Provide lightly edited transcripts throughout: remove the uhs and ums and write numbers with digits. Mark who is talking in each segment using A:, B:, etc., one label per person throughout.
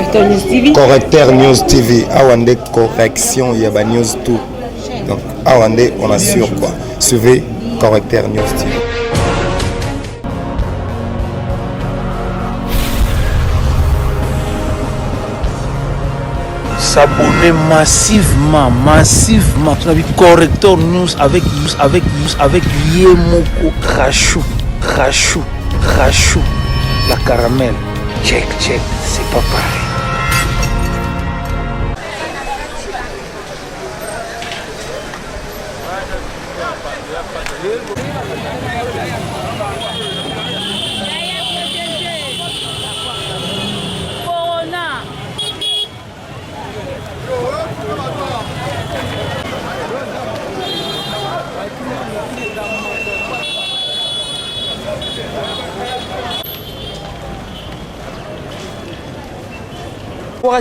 A: Correcteur News TV.
B: Correcteur News TV. Awande correction, il y a news tout. Donc, Awande, on assure quoi. Suivez Correcteur News TV.
C: S'abonner massivement. Tu as vu Correcteur News avec Yemoko Crachou. La caramel. Check, c'est pas pareil.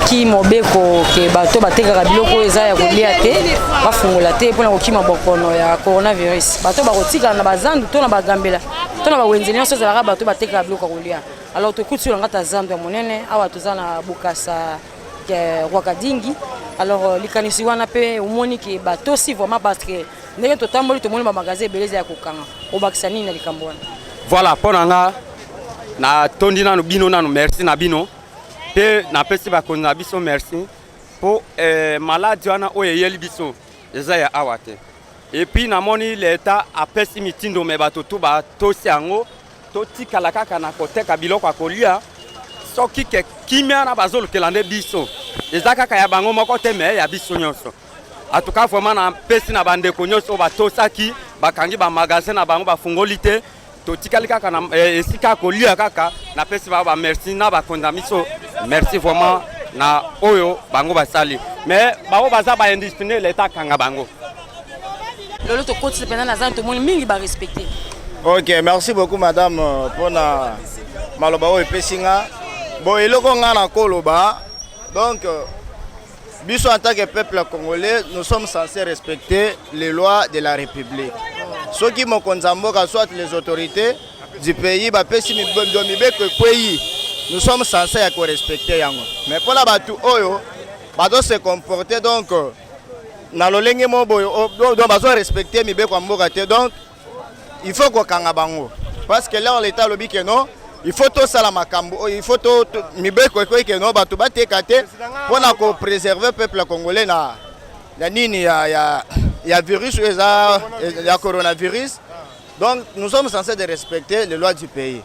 A: Qui mobeko ke bato batekaka biloko eza ya kolia te bafungola te mpona kokima bokono ya coronavirus bato bakotikala na bazandu to na bagambela to na bawenzi nyonso ezalaka bato batekaka biloko ya kolia alors tokuti olanga ta zandu ya monene awa toza na bokasa Rwakadingi alors likanisi wana pe omoni ke bato si vraiment parce que ndenge totamboli tomoni bamagasin ebele ya kokanga obakisa nini na likambo wana
D: voilà mpona nga na tondi nanu bino nanu merci na bino pe na pesi bakonzi na biso merci po maladi wana oyo eyeli biso eza ya awa te epuis namoni leta apesi mitindo me bato tu batosi yango totikala kaka na koteka biloko ya kolia soki ke kimia na bazolukela nde biso eza kaka ya bango moko te me ya biso nyonso atuka vraiment na pesi na bandeko nyonso batosaki bakangi bamagasin na bango bafungoli te totikali kaka na esika kolia kaka na pesi ba merci na bakonza miso merci vraiment na oyo bango basali mais bao baza ba indiscipliné l'état kanga bango
A: lolo to koti pendant na zan to moni mingi ba respecter.
E: OK, merci beaucoup madame pour na maloba o epesinga bon eloko nga na koloba donc biso en tant que peuple congolais nous sommes censés respecter les lois de la République. Ceux qui m'ont konzamboka soit les autorités du pays bapesi mibeko pays nous sommes censés respecter yango mais pour la batu oyo bato se comporter donc na lolenge mo boyo donc bazo respecter mibeko mboka te donc il faut ko kanga bango parce que là l'état lobi que non il faut tout ça la makambo il faut tout mibeko que non batu bateka te pour na ko préserver peuple congolais na nini ya virus ya coronavirus. Donc nous sommes censés de respecter les lois du pays.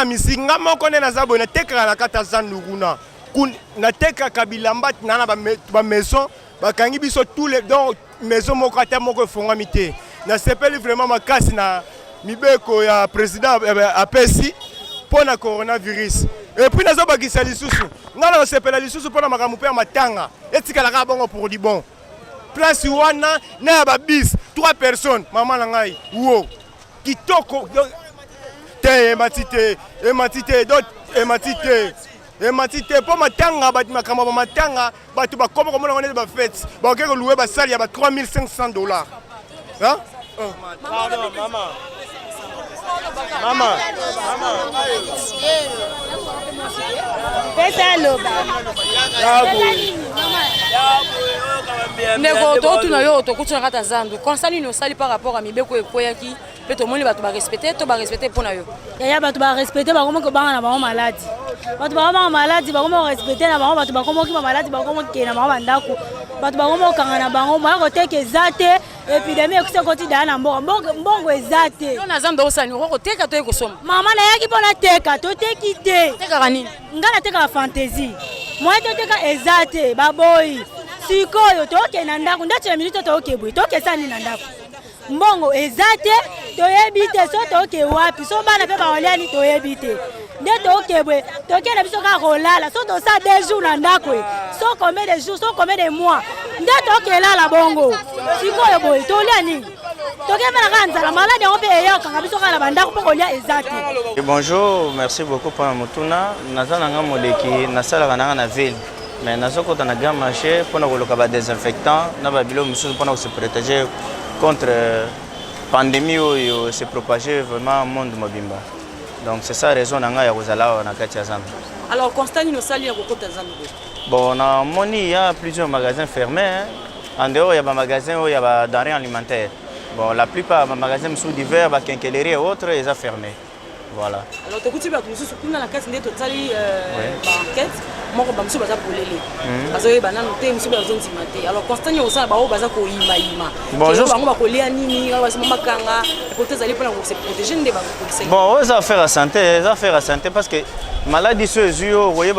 F: Misinga moko ne nazabo na teka na kata zanduguna. Na teka kabilamba na ba maison bakangi biso tous les donc maison moko ata moko fongamité. Na sepeli vraiment makasi na mibeko ya président apesi pour na coronavirus. Et puis nazo bakisa lisusu. Ngala sepela lisusu pour na makamu pe matanga. Etika la bongo pour du bon. Place wana na ba bis 3 personnes maman na ngai. Wo. Kitoko te ematite po matanga ba makambo matanga batu bakoma komona ngone ba fête ba okeko louer ba salle ya ba $3,500 hein pardon maman
A: pesa loba ndeko to tuna yo to kutuna kata zandu konsani no sali par rapport à mibeko ekoyaki pe to moni bato ba respecter pona yo ya bato ba respecter ba komo ko banga na ba maladi bato ba komo maladi ba komo respecter na ba bato ba komo ki maladi ba komo ke na ba ndako bato ba komo kanga na bango ba ko teke zate epidemie ekuse koti dana mbongo ezate yo na zandu osani ko teka to ekosoma mama na yaki pona teka to teki te teka kanini ngana teka fantasy moi to teka ezate baboyi sikoyo toke na ndako ndache minute toke bwe toke sani na ndako mbongo ezate toyebite so toke wapi so bana pe baoliani toyebite nde toke bwe toke na biso ka kolala so to sa 2 jours na ndako so combien de jours so combien de mois nde toke lala bongo sikoyo boy toliani toke mena kanza malade on pe yo kanga biso ka la bandako po kolia ezate.
G: Bonjour, merci beaucoup pour mutuna nazana nga moleki na sala kana na ville. Mais nous avons un grand marché pour nous désinfectants, nous avons se protéger contre la pandémie qui se propage vraiment au monde mobimba. Donc c'est ça raison nanga ya kozala na kati ya Zando.
A: Alors constat ni no sali ya kokota Zando.
G: Bon, na moni il y a plusieurs magasins fermés. Hein. En dehors il y a des magasins où il y a des denrées alimentaires. Bon, la plupart des magasins sous divers, la quincaillerie et autres, ils sont fermés. Voilà.
A: Alors, tu as dit que tu as enquête, moi, je suis alors, constant, il y a
G: bon, bon, aux affaires à santé, parce que maladie sur les yeux, vous voyez,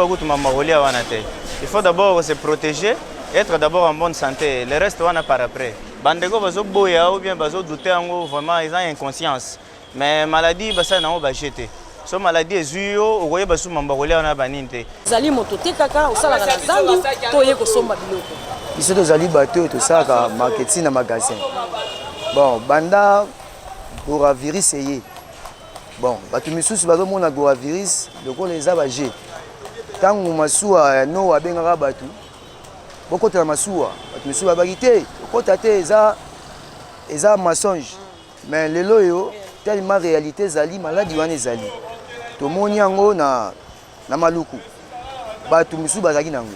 G: il faut d'abord se protéger, être d'abord en bonne santé. Le reste, on a par après. Bandego bazo boya ou bien bazo douter en vraiment ils ont inconscience. Mais maladie basa na on va jeter. So maladie ezuyo okoye basu mambakolé on a baninte.
A: Zali moto te kaka osala na Zando to ye ko somba biloko.
H: Ici to zali bateau to saka marketing na magasin. Bon, banda coronavirus eye. Bon, batu misusu bazo mona coronavirus loko les abaje. Tangu masuwa no abengaka batu. Beaucoup de masuwa, mais sur la bagité, beaucoup eza mensonge. Mais les loyo tellement réalité zali maladie wana zali. To moniango na maluku. Ba tu misu bazaki nango.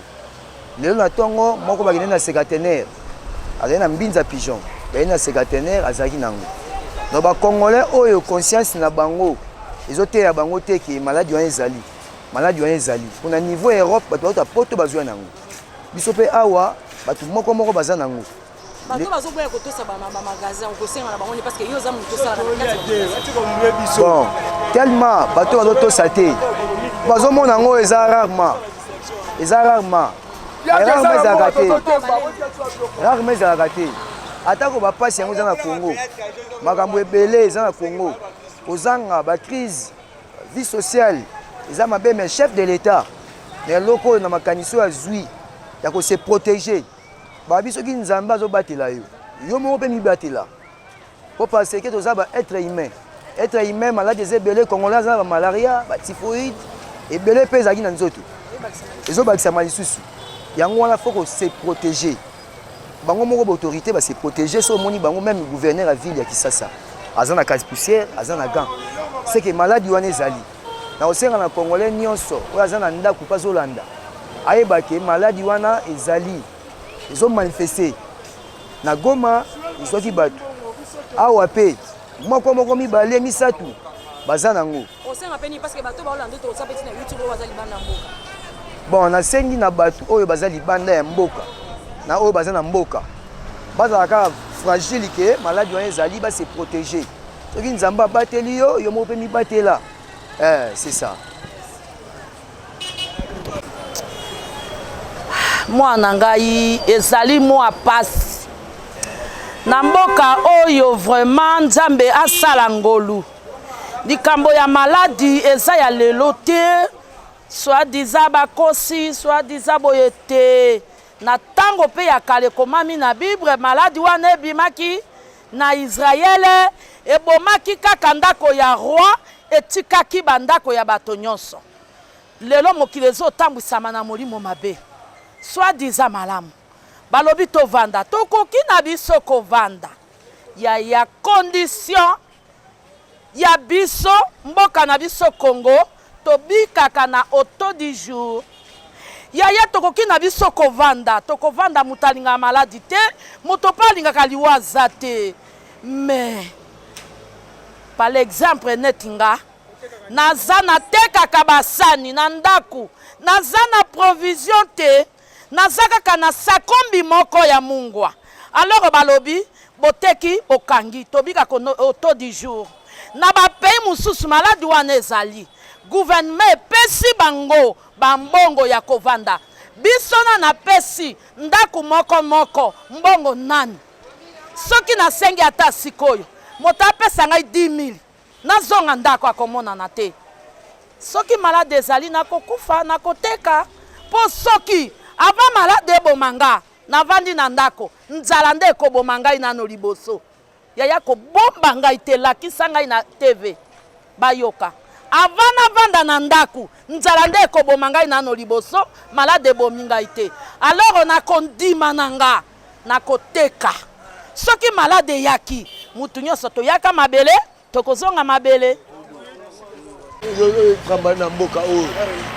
H: Lelo na tongo moko bagine na sécatenaire. Azali na mbinza pigeon. Ba na sécatenaire azaki nango. No ba congolais oyo conscience na bango. Ezote ya bango te ki maladie wana zali. Maladie wana zali. Kuna niveau Europe ba to poto bazwa nango. Bisope awa batu moko baza nango
A: bato bazo boya ko tosa ba magasin ko senga na bango parce que yo za mu tosa na
H: bon tellement bato bazo tosa te bazo mona ngo eza rarement rarement za gâté atako ba passe yango za na Congo makambo ebele za na Congo ozanga ba crise vie sociale eza mabe mais chef de l'état ne loko na makaniso ya zui ya ko se protéger ba biso ki nzamba zo batela yo mo pe mi batela pour parce que toza ba être humain malade zebele congolais za ba malaria ba typhoïde et belé pesa ki na nzoto ezo ba kisama lisusu yango wana faut ko se protéger bango moko autorité ba se protéger so moni bango même gouverneur à ville ya Kisasa azana case poussière azana gant c'est que maladie wana ezali na osenga na congolais nyonso oyo azana ndako pa zolanda ayeba ke maladie wana ezali ezo manifester na Goma isoki batu awa pe moko mibale misatu baza nango
A: osenga peni parce que bato ba olanda to sa petit na YouTube bazali banda mboka
H: bon na sengi na batu oyo bazali banda ya mboka na oyo baza na mboka bazala ka fragile ke maladie wana ezali ba se protéger soki nzamba bateli yo mo pe mi batela c'est ça.
I: Mwana ngai ezali mwa pasi na mboka oyo vraiment nzambe asala ngolu likambo ya maladi eza ya lelo te soi-disant bakosi soi-disant boye te na tango pe ya kale komami na Bible maladi wana ebimaki na Israele ebomaki kaka ndako ya roi etikaki bandako ya bato nyonso lelo mokili ezotambwisama na molimo mabe soi-disant malamu balobi tovanda tokoki na biso kovanda ya condition ya biso mboka na biso Congo tobikaka na auto du jour ya tokoki na biso kovanda tokovanda mutu alingaka maladi te mutu mpe alingaka liwaza te mais par l'exemple neti nga naza natekaka basani na ndaku naza na provision te naza kaka na sakombi moko ya mungwa alors balobi boteki okangi tobikaka auto du jour na bapei mosusu maladi wana ezali gouvernement epesi bango bambongo ya kovanda biso na pesi ndaku moko mbongo nani soki nasengi ata sikoyo moto apesa ngai 10 000 nazonga ndako akomonana te soki malade ezali nakokufa nakoteka po soki avant malade ebomanga navandi na ndako nzala nde ekoboma ngai nano liboso yaya kobomba ngai te lakisa ngai na TV bayoka avant navanda na ndaku nzala nde ekoboma ngai nano liboso malade ebomi ngai te alors nakondima na nga nakoteka soki malade yaki mutu nyonso toyaka mabele tokozonga mabele
J: Tramba na mboka oyo.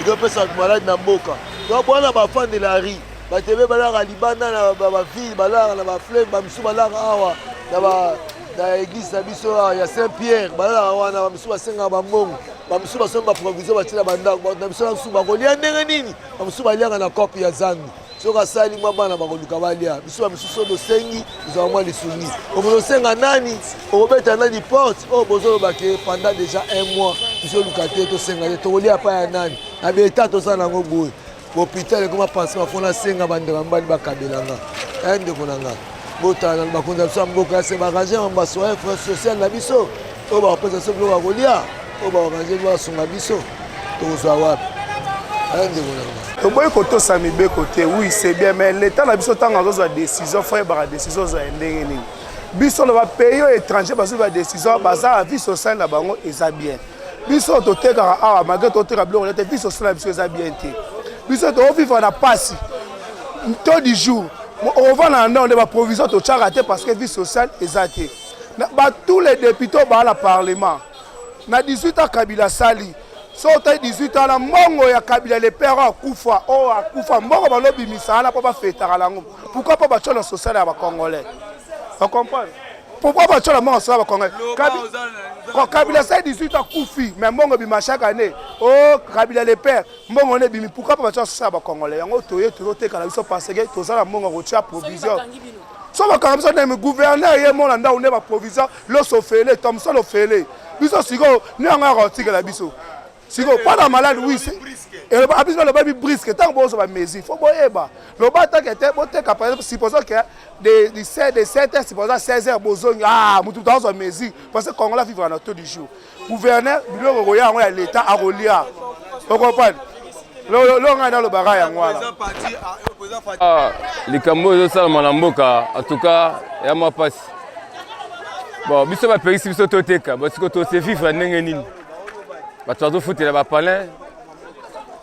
J: Il peut ça malade na mboka. Donc bona ba fan de la rue. Ba tebe balaka libanda na ba ville balaka na ba flemme ba misu balaka awa na ba na église na biso ya Saint-Pierre balaka wana ba misu basenga ba mbongo. Ba misu basomba provision batila bandako ba misu na ba kolia ndenge nini. Ba misu baliaka na kopi ya zandu. Soka sali mwa bana bakoluka balia. Biso ba misu sodo sengi zo mwa lisuni. Omo senga nani? Obeta nani porte? Oh bozolo bake pendant déjà un mois. Biso lukate to senga to kolia pa ya nani? Na beta to sana ngo boy. Hôpital comme penser fona senga bandira mbali bakabelanga ende konanga botana bakonza biso mboka se baranger en baso frère social na biso to ba pesa so bloka kolia to ba ranger ba songa biso to zo wapi ende konanga
F: to boy koto sami be côté oui c'est bien mais l'état na biso tanga zo za décision frère ba décision za ndenge nini biso le ba pays étranger ba zo ba décision ba za vie sociale na bango eza bien biso to teka a malgré to teka bloka la vie sociale biso eza bien té biso to vivre na passe tout du jour on va na non de ba provision to charité parce que vie sociale ezate ba tous les députés ba la parlement na 18 ans Kabila sali so ta 18 ans na mongo ya Kabila les pères akufa o akufa mongo ba lobi misala pa ba fetara lango pourquoi pas ba chola sociale ya ba congolais on comprend pourquoi pas chola mongo sociale ya ba congolais Kabila ça 18 ans koufi mais mongo bima chaque année oh Kabila les pères mongo ne bimi pourquoi pas ça ba congolais yango toye te kala biso parce que to za mongo ko tia provision so ba comme ça na gouverneur ye mon nda on ne ba provision lo sofele tom so lo fele biso siko ni anga rotika la biso siko pas la malade oui c'est et le abiso le baby brisque tant bon so ba mezi faut boyeba le bata que était bote capable supposons que de 7 supposons 16 heures bozongi ah mutu dans so mezi parce que Congo la vivre dans tout du jour gouverneur biloko koya ngo ya l'état a rolia on comprend lo ngana lo bara ya ngwana
K: ah likambo zo sala mboka en tout cas ya mapasi bon biso ba perisi biso toteka parce que to se vivre ndenge nini bato bazofutela bapalin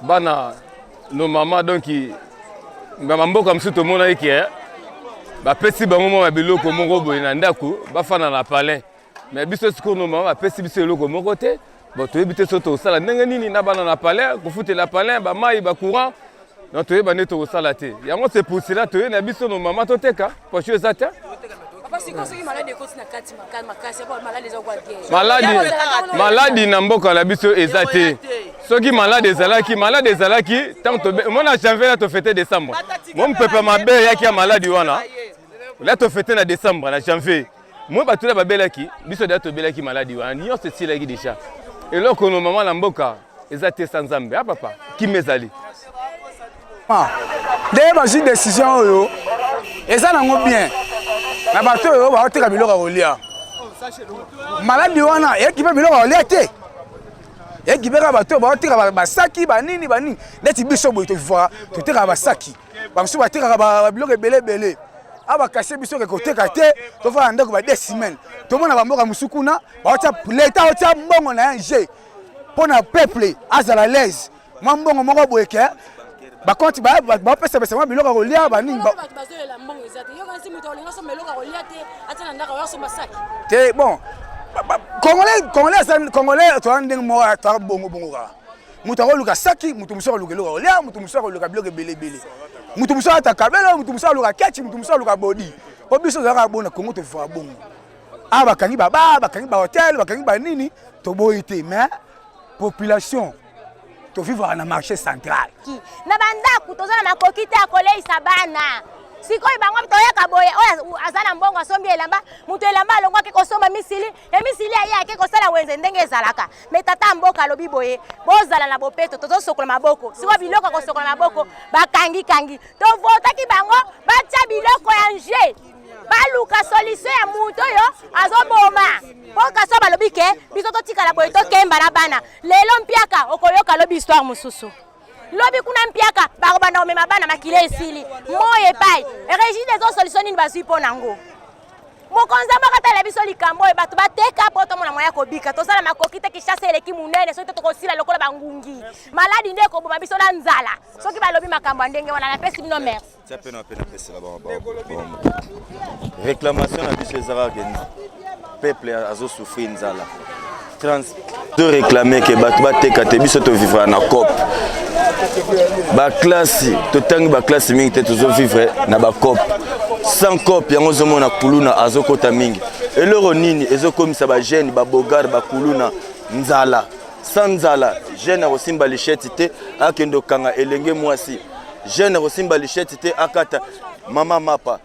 K: bana no mama donc ngama mboka mosusu tomona eke bapesi bango mwa biloko moko boye na ndako bafana na palin mais biso sikoyo no mama bapesi biso eloko moko te bon toyebi te so tosala ndenge nini na bana na palin kofutela palin bamai bacourant donc toyeba nde tokosala te yango c'est pour cela toye na biso no mama toteka poche eza te maladi na mboka na biso eza te soki malade ezalaki tant mona janvier là to fêter décembre mon peuple mabe yaki ya maladi wana là to fêter na décembre na janvier moi batula babelaki biso da to belaki maladi wana nyo se silaki déjà et là kono mama na mboka eza te sans nzambe ah papa ki mezali
L: de ba ji décision oyo eza nango bien na bato oyo ba oteka biloko kolia maladi wana ekipe biloko kolia te ekipeka bato ba oteka basaki banini neti biso boye to vivra to teka basaki ba mso ba teka ba biloko ebele aba kase biso ke koteka te to fa ndeko ba 2 semaines to mona ba mboka musukuna ba ota leta ota mbongo na nje pona peuple azala l'aise mwa mbongo moko boye ke ba konti ba pesa mwa biloko kolia banini ba te bon congolais to ndenge mo ta bongo ka mutu akoluka saki mutu muso akoluka eloko kolia mutu muso akoluka biloko ebele mutu muso ata kabelo mutu muso akoluka kechi mutu muso akoluka bodi po biso zaka bona Congo to vivra bongo a bakangi baba bakangi ba hotel bakangi ba nini to boyi te mais population to vivre na marché central
M: na bandaku tozana makoki te akoleisa bana sikoyi bango toyaka boye oyo azana mbongo asombi elamba mutu elamba alongwa ke kosomba misili emisili ayake kosala wenze ndenge ezalaka me tata mboka alobi boye bozala na bopeto tozosokola maboko siko biloko kosokola maboko bakangi tovotaki bango batia biloko ya nje baluka solution ya mutu oyo azoboma mpoka so balobi ke biso totikala boye tokemba na bana lelo mpiaka okoyoka lobi histoire mosusu lobi kuna mpiaka bakobanda komema bana makile esili moye epai régime ezo solution nini bazwi mpo nango mokonzi bakatala biso likambo oyo bato bateka mpo tomona moya kobika tosala makoki te kishasa eleki munene soki tokosila lokola bangungi maladi nde ekoboma biso na nzala soki balobi makambo ya ndenge wana napesi bino merci
G: réclamation na biso ezalaka peuple azosouffrir nzala Je réclame que Bateka biso to vivre na COP. Ba classe, to tangi ba classe mingi te to vivre na ba COP. Sans COP yango zomo na kuluna azokota mingi. Eloro nini ezokomisa ba jeune ba bogar ba kuluna nzala. Sans nzala, jeune rosimba lichette te akendo kanga elenge mwasi. Jeune rosimba lichette te akata mama mapa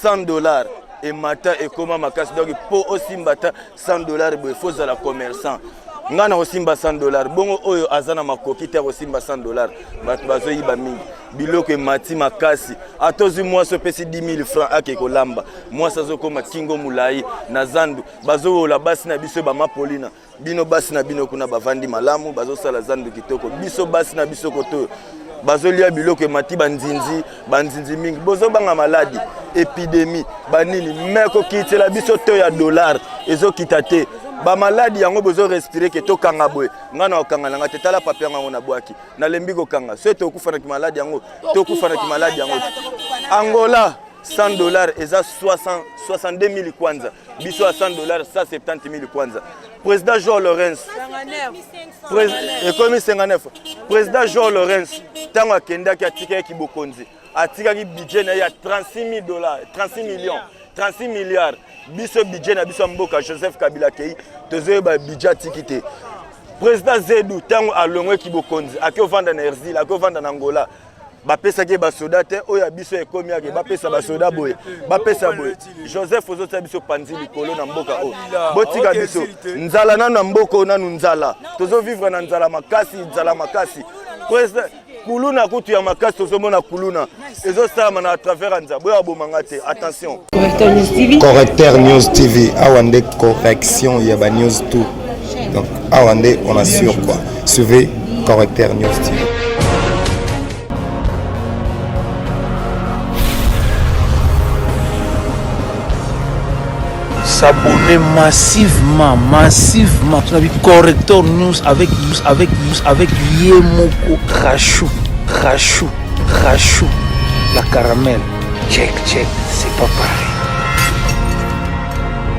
G: $100 et mata et comment ma casse donc pour aussi mbata $100 il faut za la commerçant ngana osimba $100 bongo oyo azana makoki te osimba $100 bato bazoyiba mingi biloko mati makasi atozi mwasi opesi 10 000 francs ake kolamba mwasi azokoma kingo mulai na zandu bazowola basi na biso bamapolina bino basi na bino kuna bavandi malamu bazosala zandu kitoko biso basi na biso koto bazolia biloko mati banzinzi mingi bozobanga maladi épidémie banini meko kitela biso to ya dollar ezokita te ba maladi yango bozo respirer ke to kanga boy ngana okanga nanga te tala papier yango na bwaki na lembi ko kanga so to kufa na ki maladi yango to kufa na ki maladi yango Angola $100 eza 62 000 kwanza biso $100 170 000 kwanza président Jean Lorenz économie 59 président Jean Lorenz tango akenda ki atika ki bokonzi atika ki budget na ya $36 millions 36 milliards biso budget na biso mboka Joseph Kabila kei tozoyeba budget tikite président Zedou tango alongwe ki bokonzi akovanda na Erzil akovanda na Angola bapesa ke basoda te oya biso ekomi yake bapesa basoda boye bapesa boye Joseph ozota biso panzi likolo na mboka o botika biso nzala na mboka nanu nzala tozo vivre na nzala makasi président kuluna kutu ya makasi tozomona kuluna ezosala na à travers nzabo ya bomanga te attention
B: Correcteur News TV awande correction ya ba news tout donc awande on assure quoi suivez Correcteur News TV.
C: S'abonner massivement. Tu as vu Correcteur News avec Yemoko Rachou. La caramel. Check, c'est pas pareil.